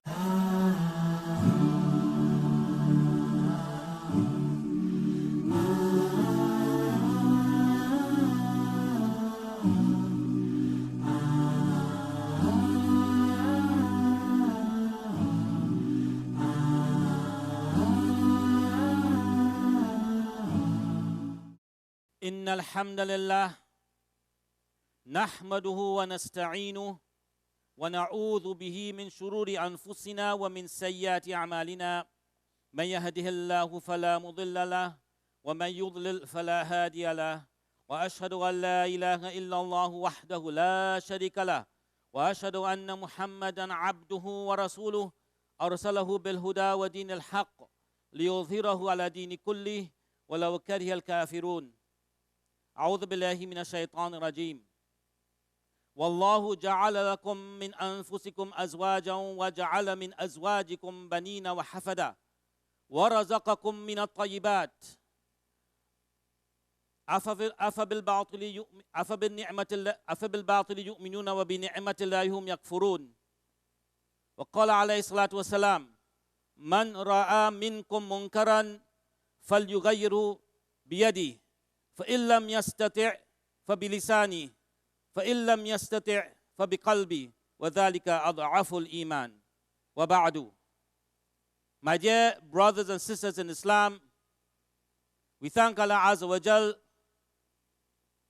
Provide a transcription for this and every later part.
إن الحمد لله نحمده ونستعينه ونعوذ به من شرور أنفسنا ومن سيئات أعمالنا من يهده الله فلا مضل له ومن يضلل فلا هادي له وأشهد أن لا إله إلا الله وحده لا شريك له وأشهد أن محمدا عبده ورسوله أرسله بالهدى ودين الحق ليظهره على دين كله ولو كره الكافرون أعوذ بالله من الشيطان الرجيم والله جعل لكم من أنفسكم أزواجا وجعل من أزواجكم بنين وحفدا ورزقكم من الطيبات أفبالباطل يؤمنون وبنعمة الله هم يكفرون وقال عليه الصلاة والسلام من رأى منكم منكرا فليغيره بيده فإن لم يستطع فبلسانه فإن لم يستطع فبقلبه وذلك أضعف الإيمان وبعد. My dear brothers and sisters in Islam, we thank Allah Azza wa Jal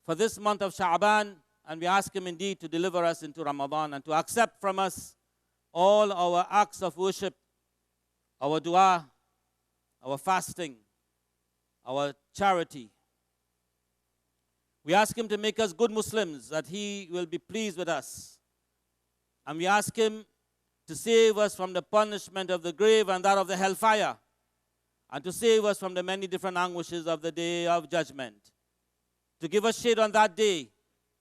for this month of Sha'ban, and we ask Him indeed to deliver us into Ramadan and to accept from us all our acts of worship, our dua, our fasting, our charity. We ask Him to make us good Muslims, that He will be pleased with us. And we ask Him to save us from the punishment of the grave and that of the hellfire, and to save us from the many different anguishes of the day of judgment. To give us shade on that day,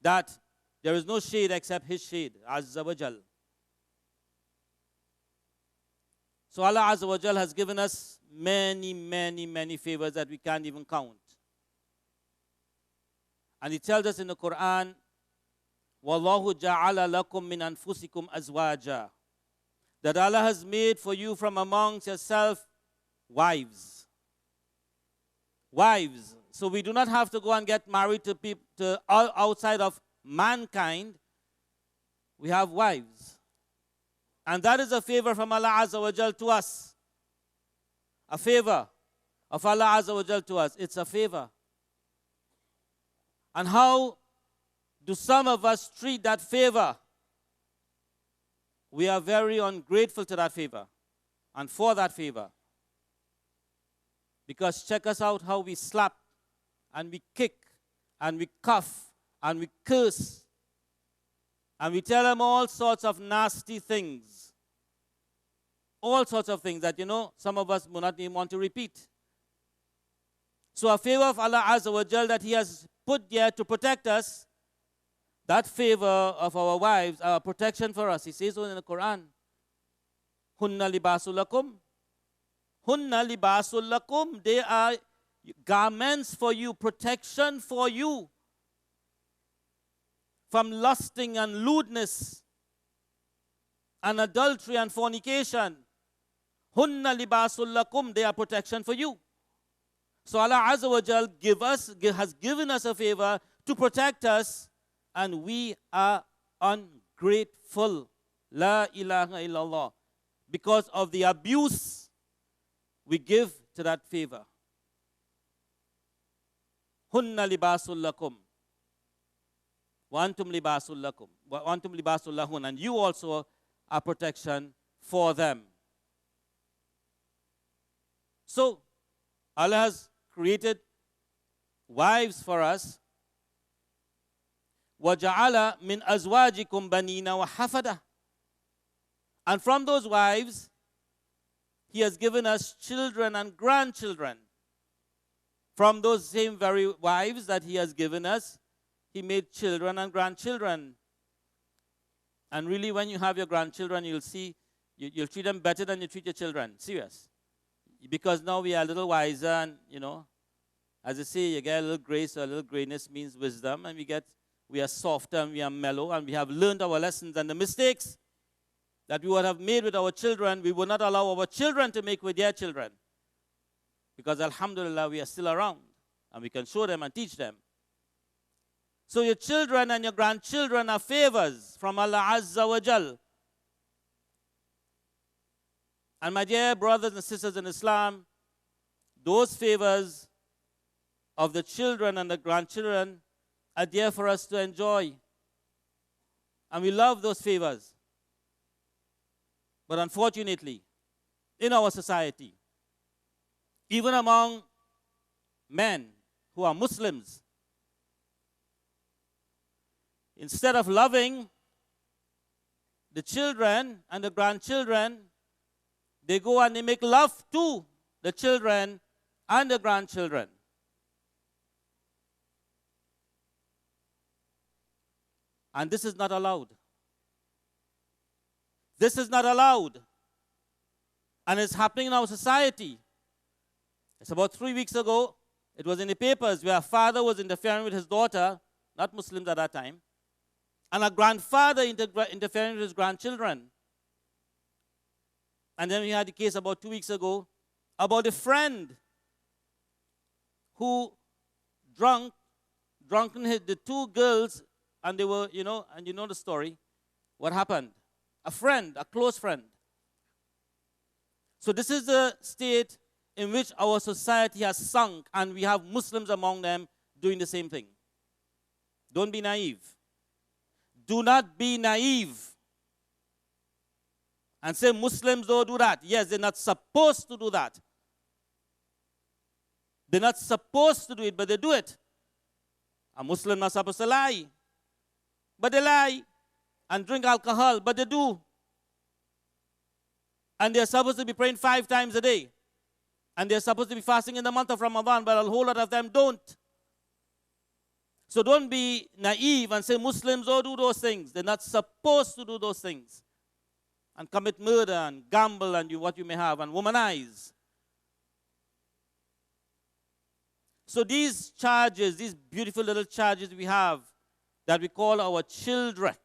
that there is no shade except His shade, Azza wa Jal. So Allah Azza wa Jal has given us many, many, many favors that we can't even count. And He tells us in the Quran, وَاللَّهُ جَعَلَ لَكُم مِّنْ أَنفُسِكُمْ أَزْوَاجًا, that Allah has made for you from amongst yourself wives. Wives. So we do not have to go and get married to people outside of mankind. We have wives. And that is a favor from Allah Azza wa Jal to us. A favor of Allah Azza wa Jal to us. It's a favor. And how do some of us treat that favor? We are very ungrateful to that favor and for that favor. Because check us out how we slap and we kick and we cuff and we curse and we tell them all sorts of nasty things. All sorts of things that, some of us will not even want to repeat. So a favor of Allah Azza wa Jal that He has put there to protect us, that favor of our wives, our protection for us. He says so in the Quran. Hunna libasul lakum. Hunna libasul lakum. They are garments for you, protection for you from lusting and lewdness and adultery and fornication. Hunna libasul lakum. They are protection for you. So Allah Azza wa Jal has given us a favor to protect us, and we are ungrateful. La ilaha illallah. Because of the abuse we give to that favor. Hunna libasul lakum. Wa antum libasul lakum. Wa antum libasul lahun. And you also are protection for them. So, Allah has created wives for us. وَجَعَلَ مِنْ أَزْوَاجِكُمْ بَنِينَ وَحَفَدَةً. And from those wives, He has given us children and grandchildren. From those same very wives that He has given us, He made children and grandchildren. And really, when you have your grandchildren, you'll see, you'll treat them better than you treat your children. Serious. Because now we are a little wiser, and, as I say, you get a little grace or a little grayness means wisdom, and we are softer and we are mellow, and we have learned our lessons and the mistakes that we would have made with our children, we would not allow our children to make with their children. Because alhamdulillah, we are still around and we can show them and teach them. So your children and your grandchildren are favors from Allah Azza wa Jal. And my dear brothers and sisters in Islam, those favors of the children and the grandchildren are there for us to enjoy. And we love those favors. But unfortunately, in our society, even among men who are Muslims, instead of loving the children and the grandchildren, they go and they make love to the children and the grandchildren. And this is not allowed. This is not allowed. And it's happening in our society. It's about 3 weeks ago, it was in the papers where a father was interfering with his daughter, not Muslims at that time, and a grandfather interfering with his grandchildren. And then we had the case about 2 weeks ago about a friend who drunken hit the two girls, and they were, and you know the story. What happened? A friend, a close friend. So this is the state in which our society has sunk, and we have Muslims among them doing the same thing. Don't be naive. Do not be naive and say Muslims don't do that. Yes, they're not supposed to do that. They're not supposed to do it, but they do it. A Muslim not supposed to lie, but they lie, and drink alcohol, but they do. And they're supposed to be praying 5 times a day. And they're supposed to be fasting in the month of Ramadan, but a whole lot of them don't. So don't be naive and say Muslims don't do those things. They're not supposed to do those things. And commit murder and gamble and what you may have and womanize. So these charges, these beautiful little charges we have that we call our children,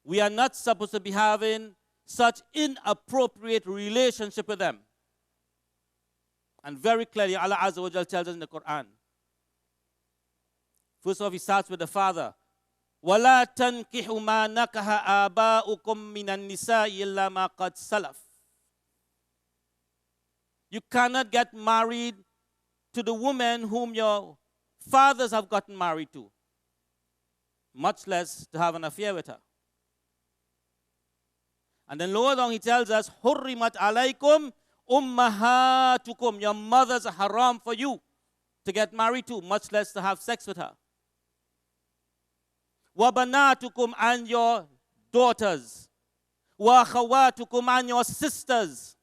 we are not supposed to be having such inappropriate relationship with them. And very clearly, Allah Azza wa Jal tells us in the Quran. First off, he starts with the father. وَلَا تَنْكِحُ مَا نَكَحَ آبَاؤُكُم مِّنَ النِّسَاءِ إِلَّا مَا قَدْ سَلَفَ. You cannot get married to the woman whom your fathers have gotten married to, much less to have an affair with her. And then lower down he tells us, حُرِّمَتْ عَلَيْكُمْ ummahatukum. Your mothers are haram for you to get married to, much less to have sex with her. Wa banatukum, and your daughters. Wa akhawatukum, and your sisters.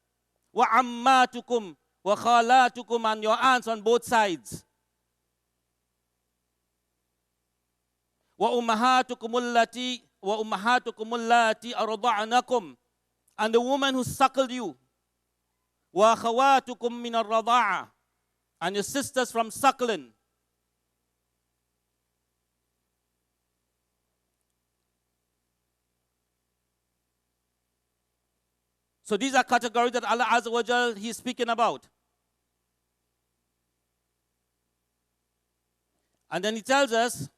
Wa ammatukum, wa khalatukum, and your aunts on both sides. Wa ummahatukum allati arda'nakum, and the woman who suckled you. Wa akhawatukum min ar-rada'a, and your sisters from suckling. So these are categories that Allah Azza wa Jal, He is speaking about. And then He tells us,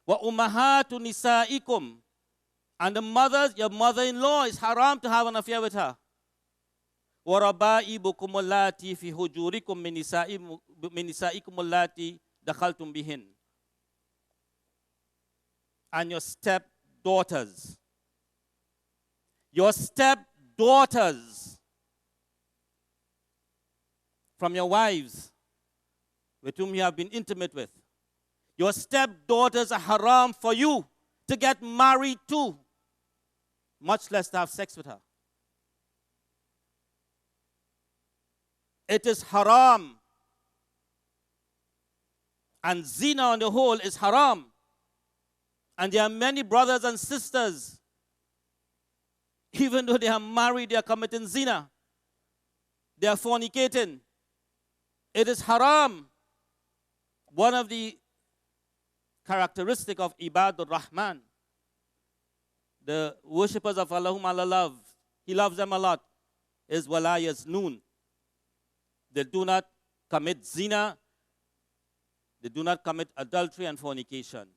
wa ummahatu nisaikum, and the mothers, your mother-in-law, is haram to have an affair with her. Wa raba'ibukum allati fi hujurikum min nisaikum allati dakhaltum bihin, and your stepdaughters. Your stepdaughters from your wives with whom you have been intimate with. Your stepdaughters are haram for you to get married to, much less to have sex with her. It is haram. And zina on the whole is haram. And there are many brothers and sisters, even though they are married, they are committing zina. They are fornicating. It is haram. One of the characteristic of Ibadur Rahman, the worshippers of Allah whom Allah loves, He loves them a lot, is wala yaznun. They do not commit zina, they do not commit adultery and fornication.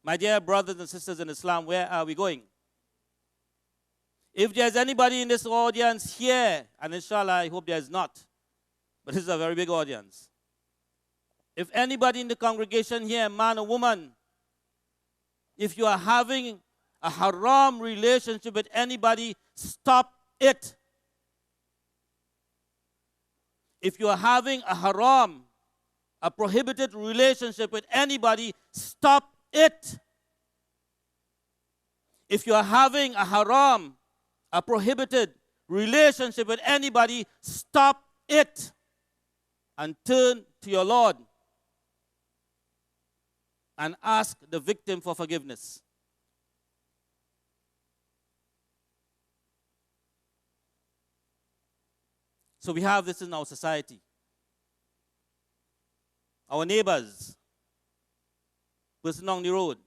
My dear brothers and sisters in Islam, where are we going? If there's anybody in this audience here, and inshallah I hope there's not, but this is a very big audience. If anybody in the congregation here, man or woman, if you are having a haram relationship with anybody, stop it. If you are having a haram, a prohibited relationship with anybody, stop it. If you are having a haram, a prohibited relationship with anybody, stop it and turn to your Lord and ask the victim for forgiveness. So we have this in our society. Our neighbors, person on the road,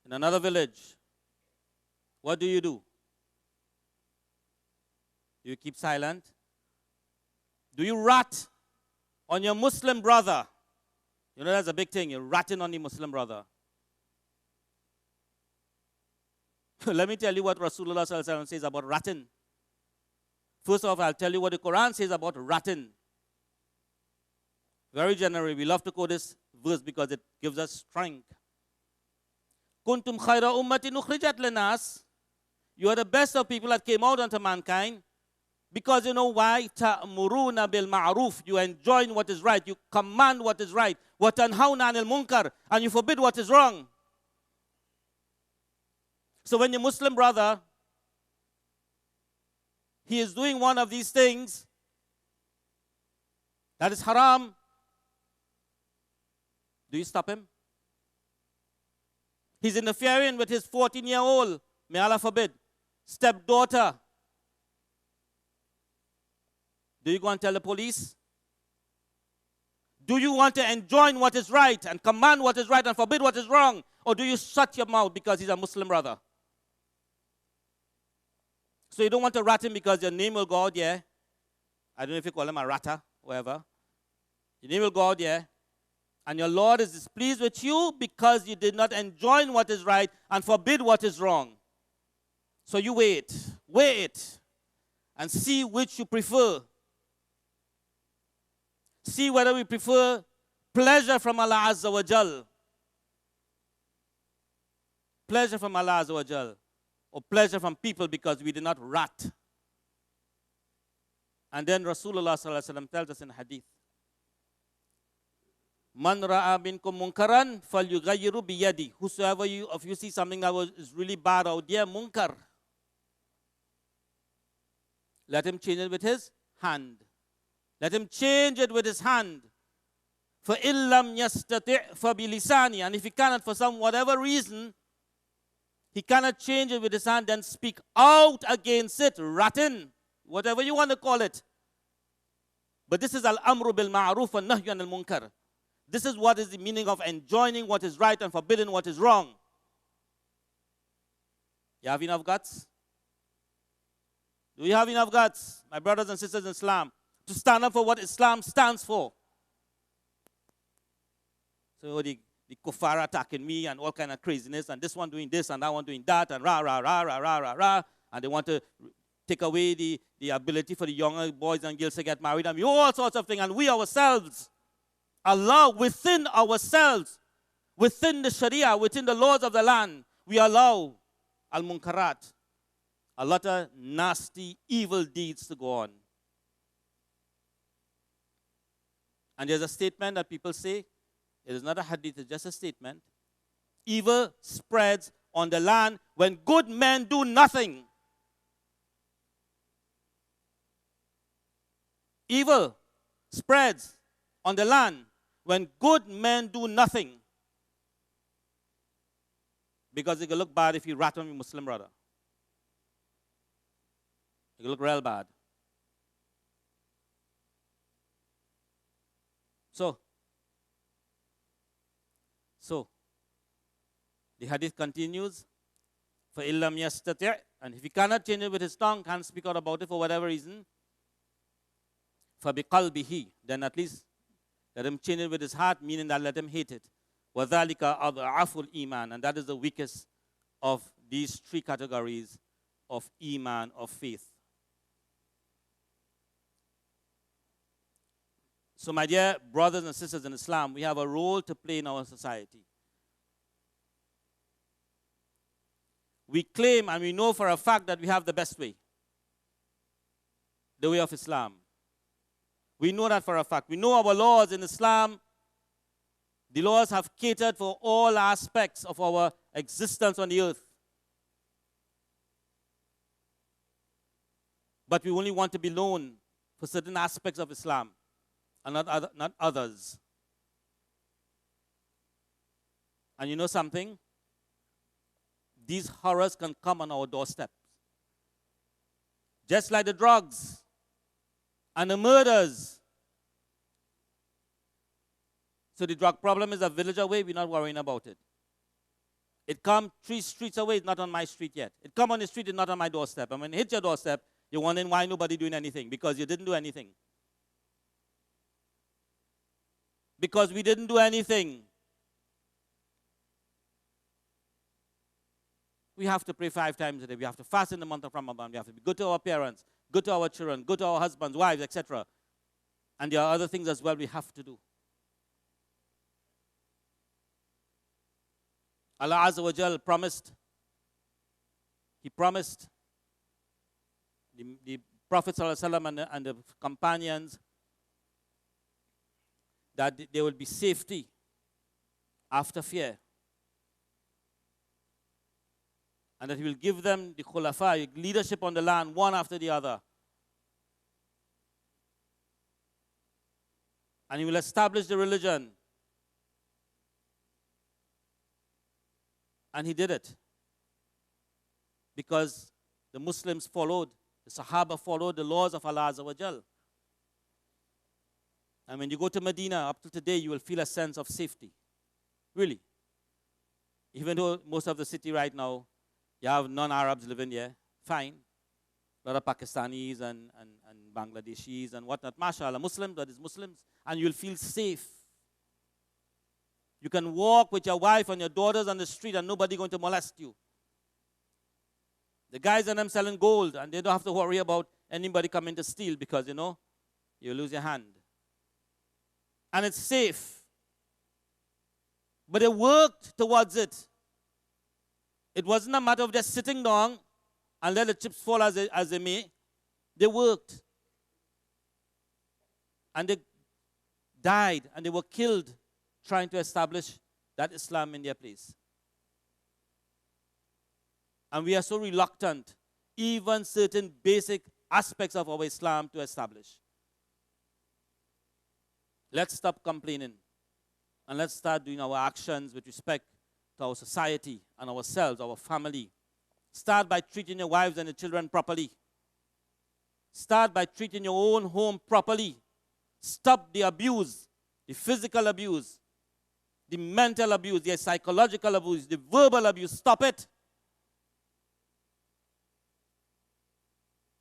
in another village, what do? Do you keep silent? Do you rat on your Muslim brother? You know that's a big thing, you're ratting on the Muslim brother. Let me tell you what Rasulullah says about ratting. First off, I'll tell you what the Quran says about ratting. Very generally, we love to quote this verse because it gives us strength. Kuntum khayra ummatin ukhrijat linas. You are the best of people that came out unto mankind. Because you know why? Ta'muruna bil ma'ruf. You enjoin what is right. You command what is right. Wa tanhawna 'anil munkar. And you forbid what is wrong. So when your Muslim brother, he is doing one of these things that is haram, do you stop him? He's interfering with his 14-year-old, may Allah forbid, stepdaughter. Do you go and tell the police? Do you want to enjoin what is right and command what is right and forbid what is wrong? Or do you shut your mouth because he's a Muslim brother? So you don't want to rat him because your name will go out, yeah? I don't know if you call him a ratter, whatever. Your name will go out, yeah? And your Lord is displeased with you because you did not enjoin what is right and forbid what is wrong. So you wait, and see which you prefer. See whether we prefer pleasure from Allah Azza wa Jal. Pleasure from Allah Azza wa Jal. Or pleasure from people because we did not rat. And then Rasulullah sallallahu alaihi wasallam tells us in hadith, Man ra'a minkum munkaran falyughayyiru biyadi. Whosoever of you see something that is really bad out there, munkar, let him change it with his hand. Let him change it with his hand. فَإِن لَمْ يَسْتَطِعْ فَبِلِسَانِهِ. And if he cannot, for some whatever reason, he cannot change it with his hand, then speak out against it, ratting, whatever you want to call it. But this is al-amru bil ma'ruf wa nahyu anil munkar. This is what is the meaning of enjoining what is right and forbidding what is wrong. You have enough guts? Do you have enough guts, my brothers and sisters in Islam, to stand up for what Islam stands for? So the kuffar attacking me and all kind of craziness, and this one doing this and that one doing that, and rah, rah, rah, rah, rah, rah, rah. And they want to take away the ability for the younger boys and girls to get married, and all sorts of things. And we ourselves allow within ourselves, within the Sharia, within the laws of the land, we allow al-munkarat, a lot of nasty, evil deeds to go on. And there's a statement that people say, it is not a hadith, it's just a statement. Evil spreads on the land when good men do nothing. Evil spreads on the land when good men do nothing. Because it can look bad if you rat on your Muslim brother. It can look real bad. So, the hadith continues, فَإِن لَمْ يَسْتَطِعْ, and if he cannot change it with his tongue, can't speak out about it for whatever reason, فَبِقَلْبِهِ, then at least let him change it with his heart, meaning that let him hate it. وَذَلِكَ أَضْعَفُ الْإِيمَانِ, and that is the weakest of these three categories of iman, of faith. So my dear brothers and sisters in Islam, we have a role to play in our society. We claim and we know for a fact that we have the best way, the way of Islam. We know that for a fact. We know our laws in Islam. The laws have catered for all aspects of our existence on the earth. But we only want to be known for certain aspects of Islam and not others. And you know something? These horrors can come on our doorstep. Just like the drugs and the murders. So the drug problem is a village away, we're not worrying about it. It come 3 streets away, it's not on my street yet. It come on the street, it's not on my doorstep. And when it hits your doorstep, you're wondering why nobody doing anything. Because you didn't do anything. Because we didn't do anything. We have to pray 5 times a day. We have to fast in the month of Ramadan. We have to be good to our parents, good to our children, good to our husbands, wives, etc. And there are other things as well we have to do. Allah Azza wa Jal promised. He promised the Prophet ﷺ and the companions that there will be safety after fear. And that he will give them the khulafa, leadership on the land, one after the other. And he will establish the religion. And he did it. Because the Muslims followed, the Sahaba followed the laws of Allah Azza wa Jal. And when you go to Medina, up to today, you will feel a sense of safety. Really. Even though most of the city right now, you have non-Arabs living there, fine. A lot of Pakistanis and Bangladeshis and whatnot. MashaAllah, Muslims, that is Muslims. And you'll feel safe. You can walk with your wife and your daughters on the street and nobody going to molest you. The guys and them selling gold and they don't have to worry about anybody coming to steal because, you lose your hand. And it's safe. But they worked towards it. It wasn't a matter of just sitting down and let the chips fall as they may. They worked. And they died and they were killed trying to establish that Islam in their place. And we are so reluctant, even certain basic aspects of our Islam to establish. Let's stop complaining. And let's start doing our actions with respect to our society and ourselves, our family. Start by treating your wives and your children properly. Start by treating your own home properly. Stop the abuse, the physical abuse, the mental abuse, the psychological abuse, the verbal abuse. Stop it.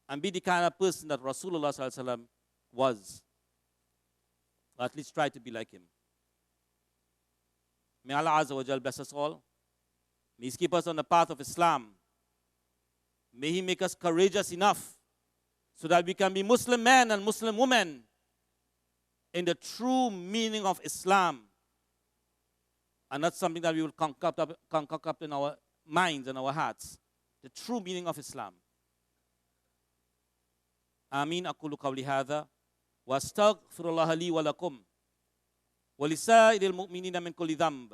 And be the kind of person that Rasulullah ﷺ was. Or at least try to be like him. May Allah Azza wa Jal bless us all. May He keep us on the path of Islam. May He make us courageous enough so that we can be Muslim men and Muslim women in the true meaning of Islam. And not something that we will concoct up in our minds and our hearts. The true meaning of Islam. Ameen aqulu qawli hadha wa astaghfirullah li wa lakum wa lisa'iril mu'minina min kulli dhanb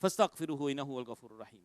fastaghfiruhu innahu huwal ghafurur rahim.